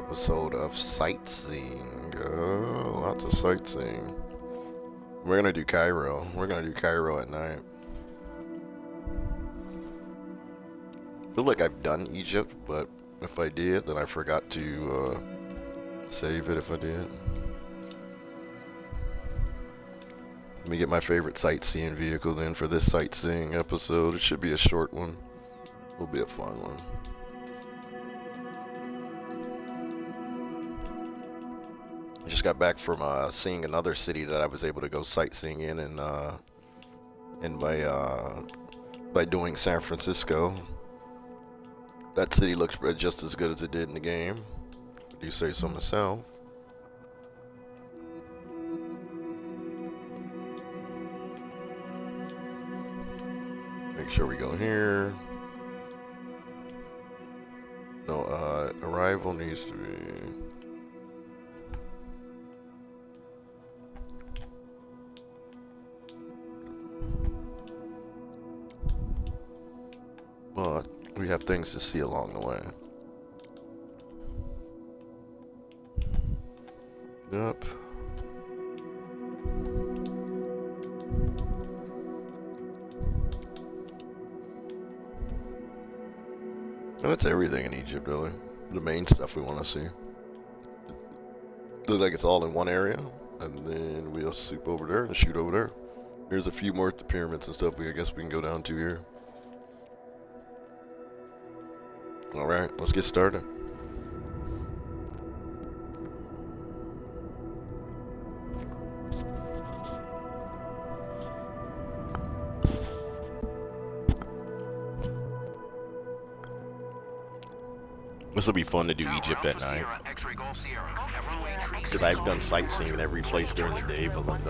episode of Sightseeing. Lots of sightseeing. We're gonna do Cairo. We're gonna do Cairo at night. I feel like I've done Egypt, but if I did, then I forgot to save it if I did. Let me get my favorite sightseeing vehicle then for this sightseeing episode. It should be a short one. It'll be a fun one. I just got back from seeing another city that I was able to go sightseeing in, and by doing San Francisco. That city looks just as good as it did in the game. Do you say so myself? Make sure we go here. No, arrival needs to be. But we have things to see along the way. Yep. And that's everything in Egypt, really. The main stuff we want to see. Looks like it's all in one area, and then we'll swoop over there and shoot over there. Here's a few more at the pyramids and stuff. I guess we can go down to here. Alright, let's get started. This will be fun to do Egypt at night. Because I've done sightseeing in every place during the day, but like,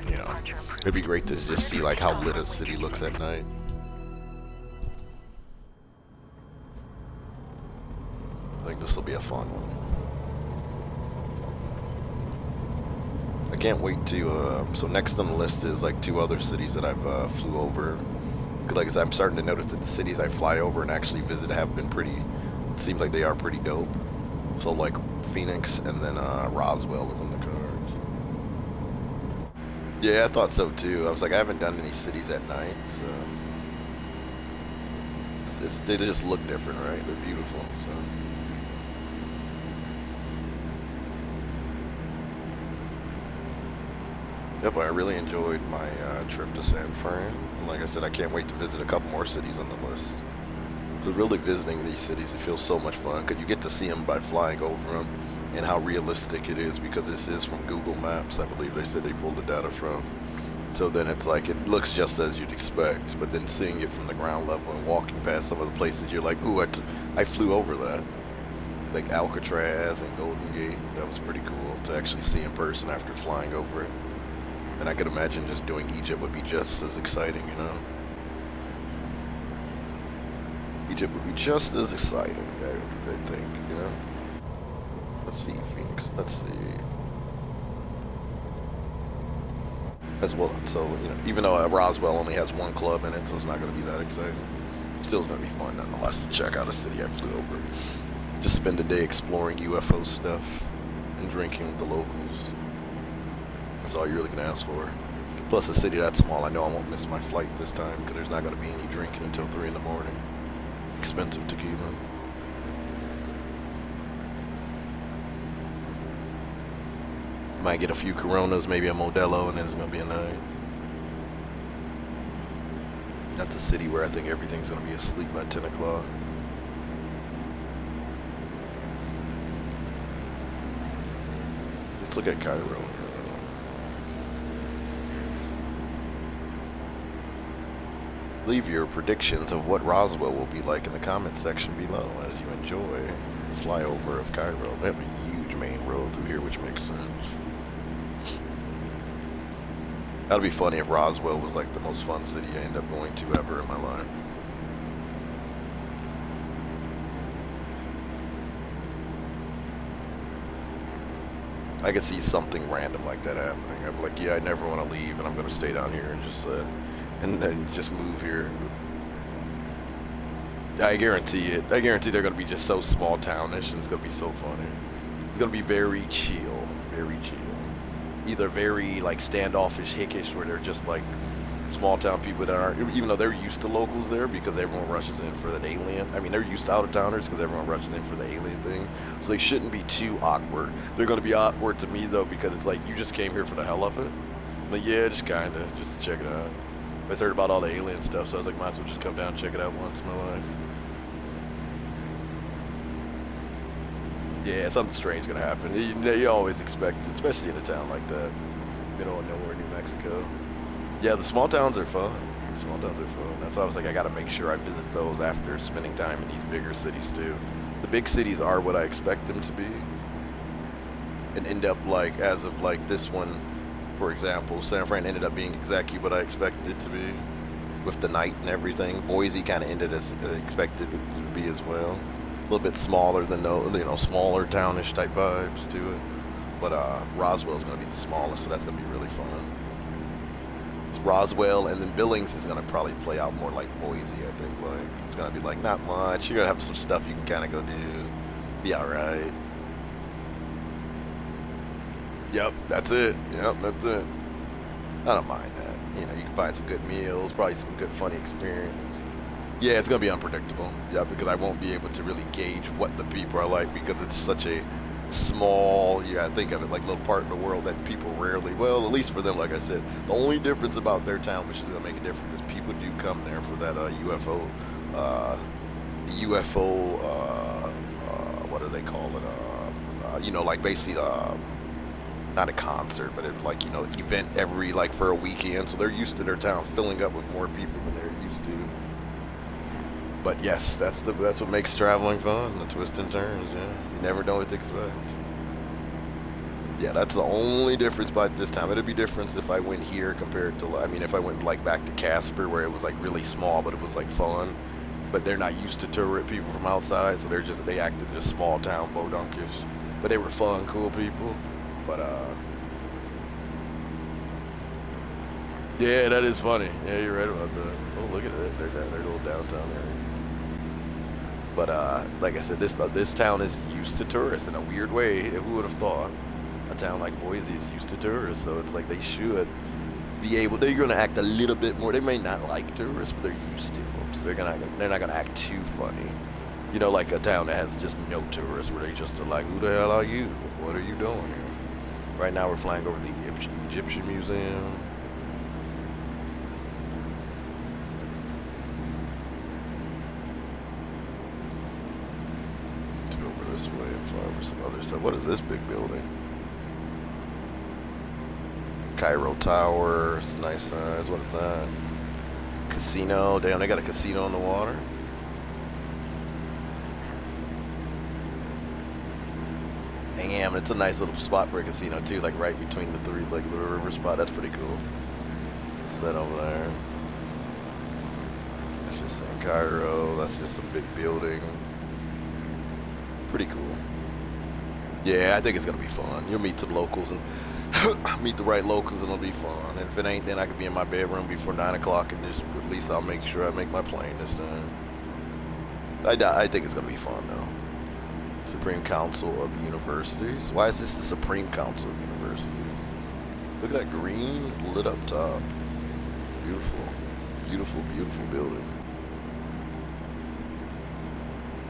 you know, it'd be great to just see like how lit a city looks at night. I think this will be a fun one. I can't wait to, so next on the list is like two other cities that I've flew over. Like I'm starting to notice that the cities I fly over and actually visit have been pretty, it seems like they are pretty dope. So like Phoenix and then Roswell is on the cards. Yeah, I thought so too. I was like, I haven't done any cities at night, so they just look different, right? They're beautiful. So. Yep, I really enjoyed my trip to San Fran. And like I said, I can't wait to visit a couple more cities on the list. Because really visiting these cities, it feels so much fun. Because you get to see them by flying over them and how realistic it is. Because this is from Google Maps, I believe they said they pulled the data from. So then it's like, it looks just as you'd expect. But then seeing it from the ground level and walking past some of the places, you're like, ooh, I flew over that. Like Alcatraz and Golden Gate. That was pretty cool to actually see in person after flying over it. And I could imagine just doing Egypt would be just as exciting, you know? Egypt would be just as exciting, I think, you know? Let's see, Phoenix. Let's see. As well, so, you know, even though Roswell only has one club in it, so it's not going to be that exciting. It's still going to be fun, nonetheless, to check out a city I flew over. Just spend a day exploring UFO stuff and drinking with the locals. That's all you're really going to ask for. Plus, a city that small, I know I won't miss my flight this time because there's not going to be any drinking until 3 in the morning. Expensive tequila. Might get a few Coronas, maybe a Modelo, and then it's going to be a night. That's a city where I think everything's going to be asleep by 10 o'clock. Let's look at Cairo. Leave your predictions of what Roswell will be like in the comment section below as you enjoy the flyover of Cairo. They have a huge main road through here, which makes sense. That'd be funny if Roswell was like the most fun city I end up going to ever in my life. I could see something random like that happening. I'd be like, yeah, I never want to leave, and I'm going to stay down here and just and then just move here. I guarantee it. I guarantee they're going to be just so small townish, and it's going to be so funny. It's gonna be very chill, very chill. Either very like standoffish, hickish, where they're just like small town people that aren't, even though they're used to locals there because everyone rushes in for that alien. I mean, they're used to out of towners because everyone rushes in for the alien thing. So they shouldn't be too awkward. They're gonna be awkward to me though because it's like you just came here for the hell of it. Like yeah, just kinda, just to check it out. I just heard about all the alien stuff, so I was like, might as well just come down and check it out once in my life. Yeah, something strange gonna happen. You always expect it, especially in a town like that, middle of nowhere, New Mexico. Yeah, the small towns are fun. The small towns are fun. That's why I was like, I gotta make sure I visit those after spending time in these bigger cities too. The big cities are what I expect them to be, and end up like, as of like this one, for example, San Fran ended up being exactly what I expected it to be, with the night and everything. Boise kind of ended as expected it to be as well. A little bit smaller than smaller townish type vibes to it. But Roswell's gonna be the smallest, so that's gonna be really fun. It's Roswell, and then Billings is gonna probably play out more like Boise. I think like it's gonna be like not much. You're gonna have some stuff you can kind of go do. Be all right. Yep, that's it. Yep, that's it. I don't mind that. You can find some good meals, probably some good funny experience. Yeah, it's gonna be unpredictable. Yeah, because I won't be able to really gauge what the people are like because it's such a small, I think of it like little part of the world that people rarely, well, at least for them, like I said, the only difference about their town, which is gonna make a difference, is people do come there for that UFO, what do they call it? Like basically, not a concert, but it's like event every like for a weekend, so they're used to their town filling up with more people than they're used to. But yes, that's what makes traveling fun, the twists and turns, yeah. You never know what to expect. Yeah, that's the only difference by this time. It'd be different if I went here compared to, if I went like back to Casper where it was like really small, but it was like fun. But they're not used to tourist people from outside, so they acted just small town bodunkish. But they were fun, cool people. But yeah, that is funny. Yeah, you're right about that. Oh, look at that. They're down their little downtown area. But like I said, this town is used to tourists in a weird way. Who would have thought a town like Boise is used to tourists? So it's like they should be able. They're going to act a little bit more. They may not like tourists, but they're used to them. So they're not going to act too funny. Like a town that has just no tourists, where they just are like, "Who the hell are you? What are you doing here?" Right now, we're flying over the Egyptian Museum. This way and fly over some other stuff. What is this big building? Cairo Tower. It's nice size. What is that? Casino. Damn, they got a casino on the water. Damn, it's a nice little spot for a casino too, like right between the three, like the river spot. That's pretty cool. What's that over there? That's just in Cairo. That's just some big building. Pretty cool. Yeah, I think it's gonna be fun. You'll meet some locals and meet the right locals, and it'll be fun. And if it ain't, then I could be in my bedroom before 9 o'clock, and just at least I'll make sure I make my plane this time. I think it's gonna be fun though. Supreme Council of Universities. Why is this the Supreme Council of Universities? Look at that green lit up top. Beautiful, beautiful, beautiful building.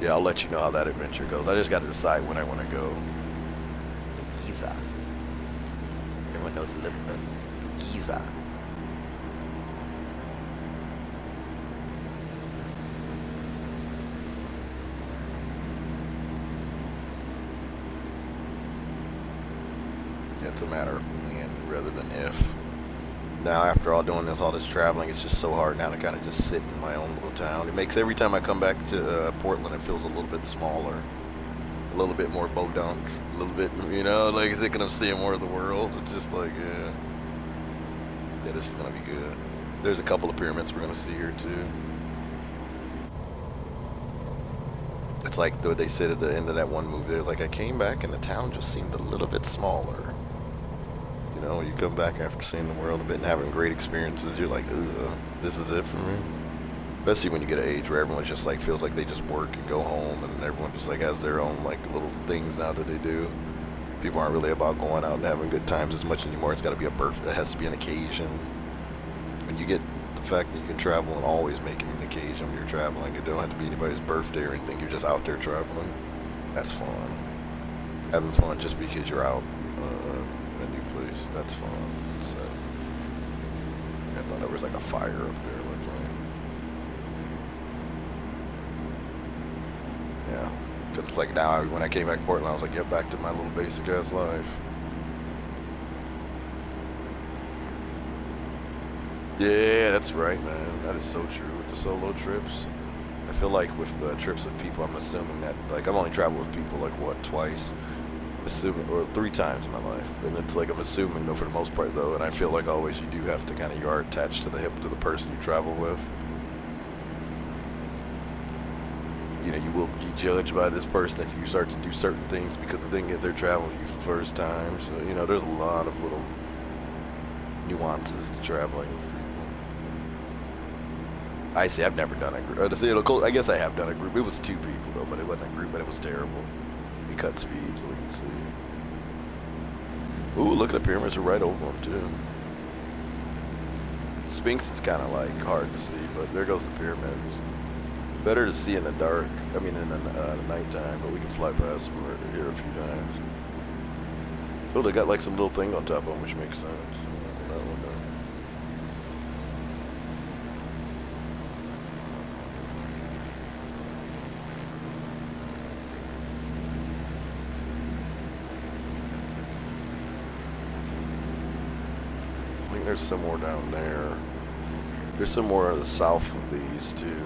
Yeah, I'll let you know how that adventure goes. I just got to decide when I want to go. Giza. Everyone knows a little bit. Giza. It's a matter of when rather than if. Now, after all this traveling, it's just so hard now to kind of just sit in my own little town. It makes every time I come back to Portland, it feels a little bit smaller, a little bit more bodunk, a little bit, like thinking of seeing more of the world. It's just like, yeah, this is gonna be good. There's a couple of pyramids we're gonna see here too. It's like though they said at the end of that one movie, they're like, I came back and the town just seemed a little bit smaller. You come back after seeing the world a bit and having great experiences, you're like, ugh, this is it for me. Especially when you get an age where everyone just like feels like they just work and go home, and everyone just like has their own like little things now that they do. People aren't really about going out and having good times as much anymore. It's got to be a birthday. It has to be an occasion. When you get the fact that you can travel and always make it an occasion when you're traveling, it don't have to be anybody's birthday or anything. You're just out there traveling. That's fun. Having fun just because you're out in a new place. That's fun. So, I thought there was like a fire up there. Yeah. Because it's like now, when I came back to Portland, I was like, yeah, back to my little basic ass life. Yeah, that's right, man. That is so true with the solo trips. I feel like with trips with people, I'm assuming that, like, I've only traveled with people, like, what, twice? Assuming, or 3 times in my life. And it's like, I'm assuming, though, for the most part, though, and I feel like always you do have to kind of, you are attached to the hip to the person you travel with. You know, you will be judged by this person if you start to do certain things because they didn't get their travel with you for the first time. So, you know, there's a lot of little nuances to traveling with people. I see, I've never done a group. I guess I have done a group. It was 2 people, though, but it wasn't a group, but it was terrible. We cut speed so we can see. Ooh, look at the pyramids are right over them, too. Sphinx is kind of, like, hard to see, but there goes the pyramids. Better to see in the dark, I mean in the nighttime, but we can fly past them right here a few times. Oh, they got like some little thing on top of them, which makes sense. That one down. I think there's some more down there. There's some more to the south of these, too.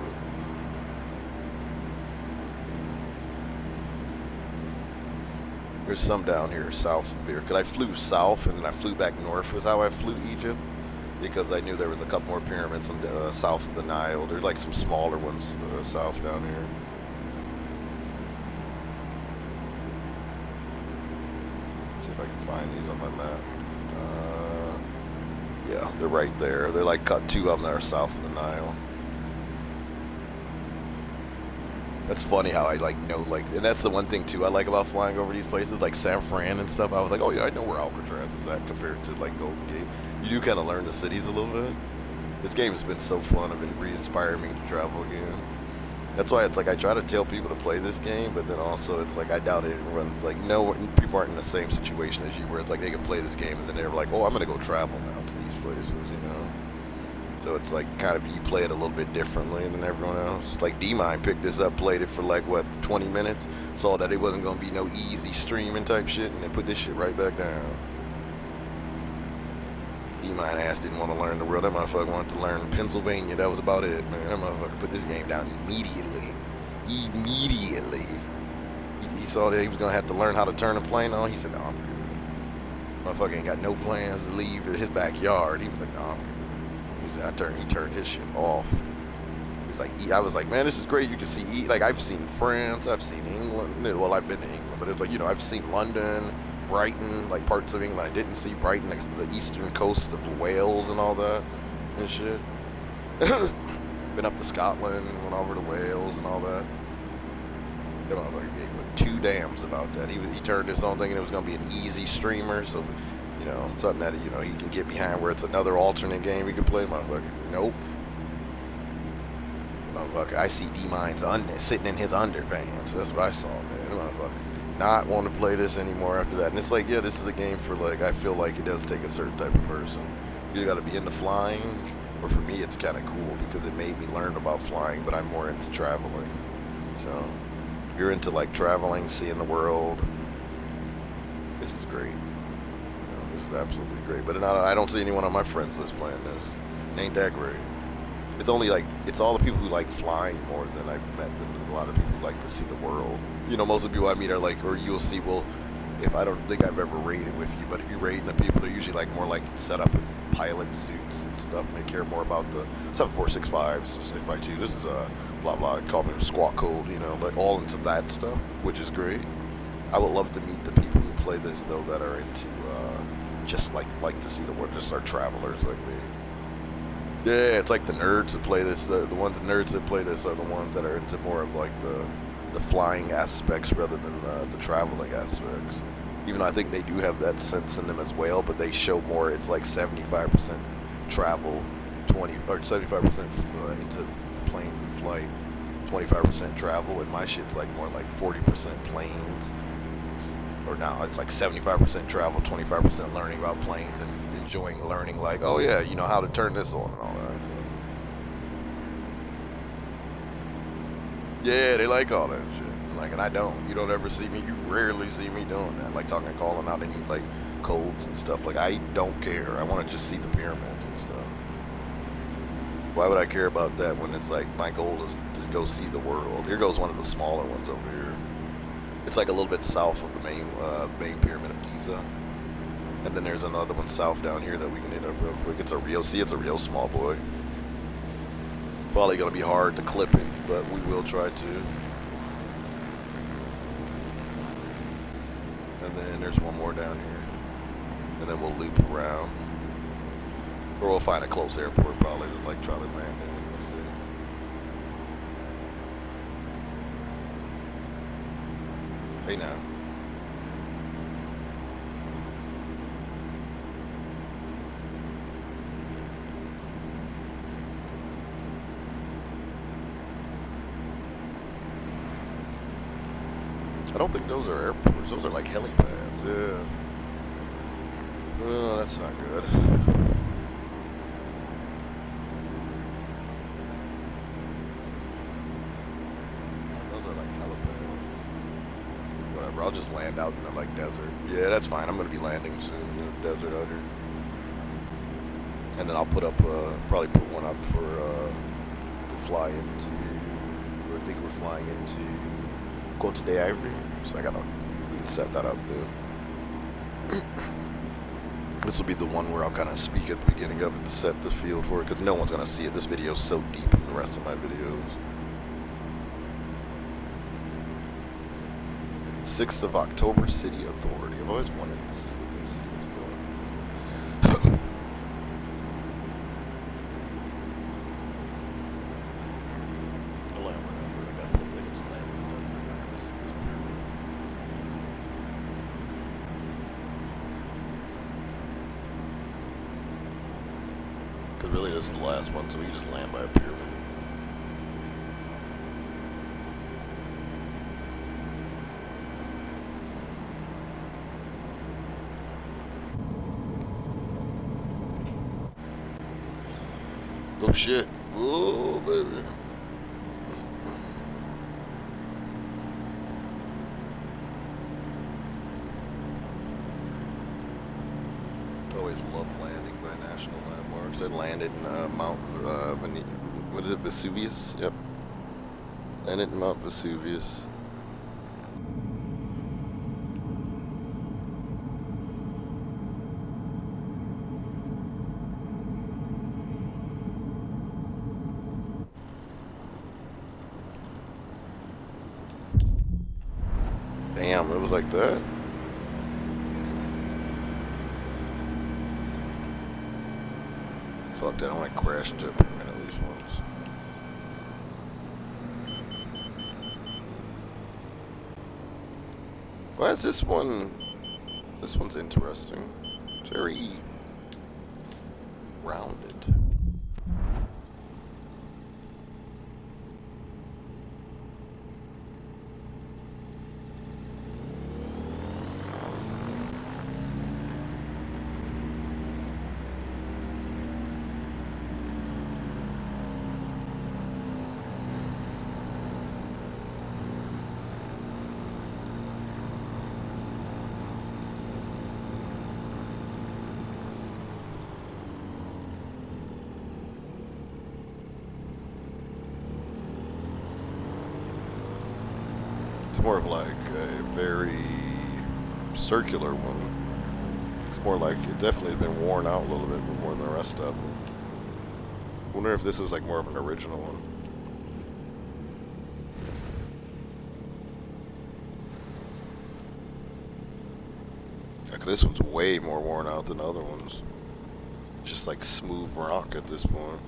There's some down here south of here. Cause I flew south and then I flew back north was how I flew Egypt. Because I knew there was a couple more pyramids on the, south of the Nile. There's like some smaller ones south down here. Let's see if I can find these on my map. Yeah, they're right there. They're like cut 2 of them that are south of the Nile. That's funny how I like know like, and that's the one thing too I like about flying over these places like San Fran and stuff. I was like, oh yeah, I know where Alcatraz is at compared to like Golden Gate. You do kind of learn the cities a little bit. This game has been so fun. It's been re-inspiring me to travel again. That's why it's like I try to tell people to play this game, but then also it's like I doubt it runs like no people aren't in the same situation as you where it's like they can play this game and then they're like, oh, I'm gonna go travel now to these places, you know. So it's like kind of you play it a little bit differently than everyone else. Like D-Mine picked this up, played it for like what 20 minutes, saw that it wasn't gonna be no easy streaming type shit, and then put this shit right back down. D-Mine ass didn't want to learn the world. That motherfucker wanted to learn Pennsylvania. That was about it, man. That motherfucker put this game down immediately. Immediately. He saw that he was gonna have to learn how to turn a plane on. He said, no, I'm good. Motherfucker ain't got no plans to leave his backyard. He was like, no, I'm good. He turned his shit off. He was like, I was like, man, this is great. You can see, like, I've seen France, I've seen England. Well, I've been to England, but it's like, you know, I've seen London, Brighton, like parts of England I didn't see. Brighton next to the eastern coast of Wales and all that and shit. Been up to Scotland, went over to Wales and all that. That motherfucker gave 2 damns about that. He turned this on thinking it was gonna be an easy streamer, so. You know, something that, you know, he can get behind where it's another alternate game he can play. Motherfucker, nope. Motherfucker, I see D-Mine's sitting in his underpants. That's what I saw, man. Motherfucker did not want to play this anymore after that. And it's like, yeah, this is a game for, like, I feel like it does take a certain type of person. You got to be into flying. Or for me, it's kind of cool because it made me learn about flying, but I'm more into traveling. So, if you're into, like, traveling, seeing the world, this is great. Absolutely great, but I don't see anyone on my friends list playing this. It ain't that great. It's only like, it's all the people who like flying more than I've met them. A lot of people who like to see the world. You know, most of the people I meet are like, or you'll see, well, if I don't think I've ever raided with you, but if you're raiding the people, they're usually like more like set up in pilot suits and stuff, and they care more about the 7465s, 652. This is a blah blah, call them squawk code, you know, like all into that stuff, which is great. I would love to meet the people who play this though that are into just like to see the world, just are travelers like me. Yeah, it's like the nerds that play this. The nerds that play this are the ones that are into more of like the flying aspects rather than the traveling aspects. Even though I think they do have that sense in them as well, but they show more. It's like 75% travel, 20 or 75% into planes and flight, 25% travel, and my shit's like more like 40% planes. Or now it's like 75% travel, 25% learning about planes and enjoying learning, like, oh yeah, you know how to turn this on and all that. So, yeah, they like all that shit. Like, and I don't. You don't ever see me. You rarely see me doing that. Like talking, calling out any like codes and stuff. Like, I don't care. I want to just see the pyramids and stuff. Why would I care about that when it's like my goal is to go see the world? Here goes one of the smaller ones over here. It's like a little bit south of the main pyramid of Giza, and then there's another one south down here that we can hit up real quick. It's a real small boy. Probably gonna be hard to clip it, but we will try to. And then there's one more down here, and then we'll loop around, or we'll find a close airport probably to like try to land in. Let's see. Hey now. I don't think those are airports. Those are like helipads. Yeah. Oh, that's not good. Those are like helipads. Whatever. I'll just land out in the like desert. Yeah, that's fine. I'm gonna be landing soon in the desert out here. And then I'll put up, probably put one up for to fly into. I think we're flying into Cote d'Ivoire. So we can set that up, dude. This will be the one where I'll kind of speak at the beginning of it to set the field for it, because no one's going to see it. This video is so deep in the rest of my videos. 6th of October, City Authority. I've always wanted to see what that city was doing. Because really this is the last one, so we can just land by a pyramid. Oh shit. Oh baby. Always love landing by national landmarks. I landed in what is it, Vesuvius? Yep. Landed in Mount Vesuvius. Damn, it was like that. Fuck that, I want to crash into a pyramid at least once. Why is this one? This one's interesting. It's very rounded. It's more of like a very circular one. It's more like it definitely has been worn out a little bit more than the rest of them. I wonder if this is like more of an original one. Like this one's way more worn out than other ones. Just like smooth rock at this point.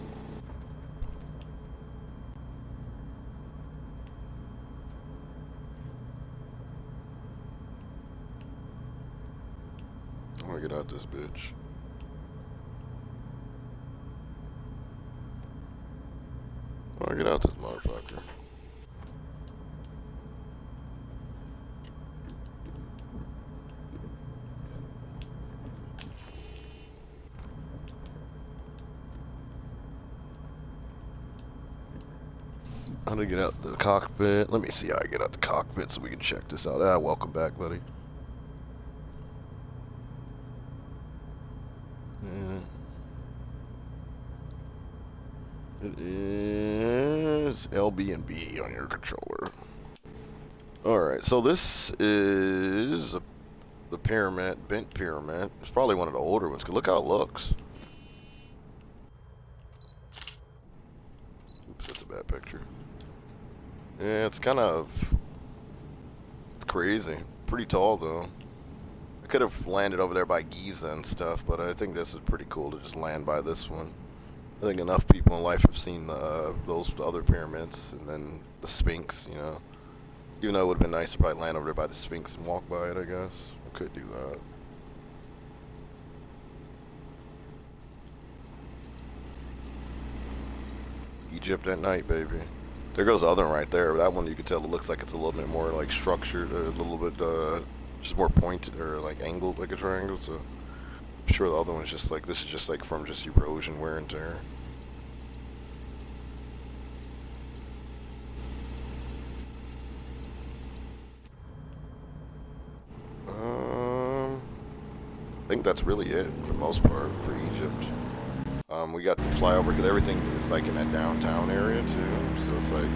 Let me get out this bitch. Let me get out this motherfucker. How to get out the cockpit? Let me see how I get out the cockpit so we can check this out. Welcome back, buddy. It is LB and B on your controller. Alright, so this is the pyramid, bent pyramid. It's probably one of the older ones, because look how it looks. Oops, that's a bad picture. Yeah, it's kind of... It's crazy. Pretty tall, though. I could have landed over there by Giza and stuff, but I think this is pretty cool to just land by this one. I think enough people in life have seen those other pyramids, and then the Sphinx, you know. Even though it would have been nice to probably land over there by the Sphinx and walk by it, I guess. I could do that. Egypt at night, baby. There goes the other one right there. That one you can tell it looks like it's a little bit more like structured, a little bit just more pointed or like angled like a triangle. So I'm sure the other one's just like, this is just like from just erosion, wear and tear. I think that's really it for the most part for Egypt. We got the flyover because everything is like in that downtown area too. So it's like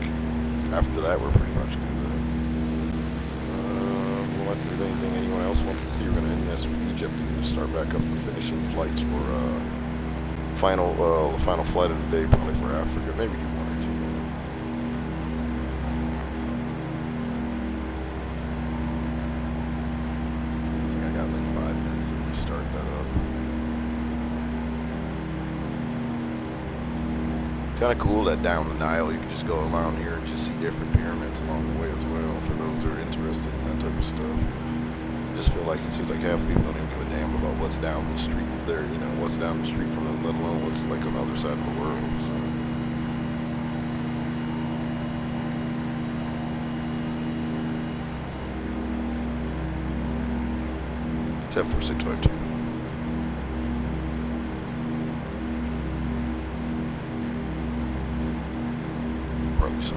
after that we're pretty much good. Unless there's anything anyone else wants to see, we're gonna end this with Egypt and start back up the finishing flights for the final flight of the day, probably for Africa. Maybe do one or two. I think I got like 5 minutes to restart that up. It's kind of cool that down the Nile you can just go around here and just see different pyramids along the way as well for those who are interested in that type of stuff. I just feel like it seems like half the people don't even give a damn about what's down the street there, you know, what's down the street from them, let alone what's like on the other side of the world. So. 104652. Probably so.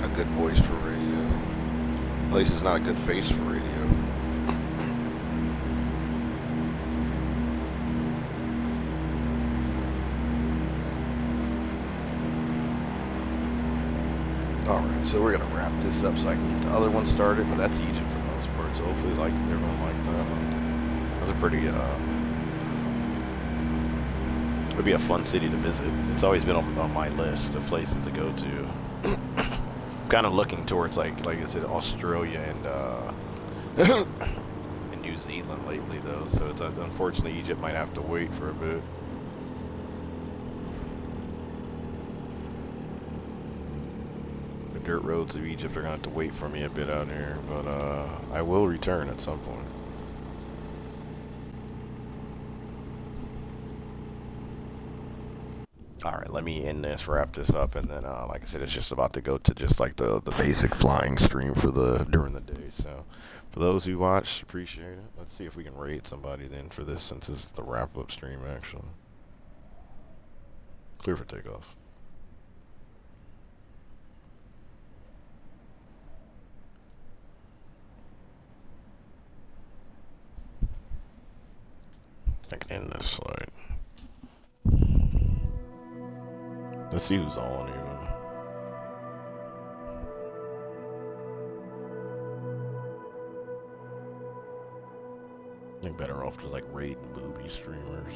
A good voice for radio. At least it's not a good face for radio. Alright, so we're going to wrap this up so I can get the other one started, but that's Egypt for the most part, so hopefully like everyone liked that. That's a pretty, it'd be a fun city to visit. It's always been on my list of places to go to. Kind of looking towards, like I said, Australia and New Zealand lately, though, so it's unfortunately Egypt might have to wait for a bit. Dirt roads of Egypt are going to have to wait for me a bit out here, but I will return at some point. Alright, let me end this, wrap this up, and then like I said, it's just about to go to just like the basic flying stream for during the day. So for those who watched, appreciate it. Let's see if we can rate somebody then for this, since this is the wrap up stream actually. Clear for takeoff. I can end this slide. Let's see who's on even. I think better off to like raid and booby streamers.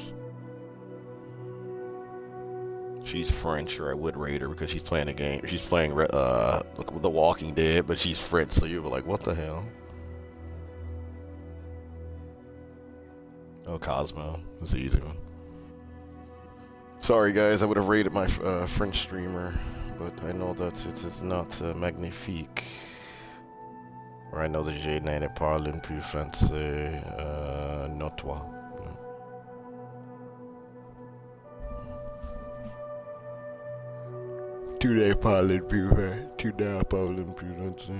She's French, or I would rate her because she's playing a game. She's playing The Walking Dead, but she's French, so you're like, what the hell? Oh, Cosmo. That's an easy one. Sorry, guys. I would have rated my French streamer, but I know that it is not magnifique. Or I know that je n'ai pas le plus français notoire. Tu n'es pas le plus français. Tu n'as pas le plus français.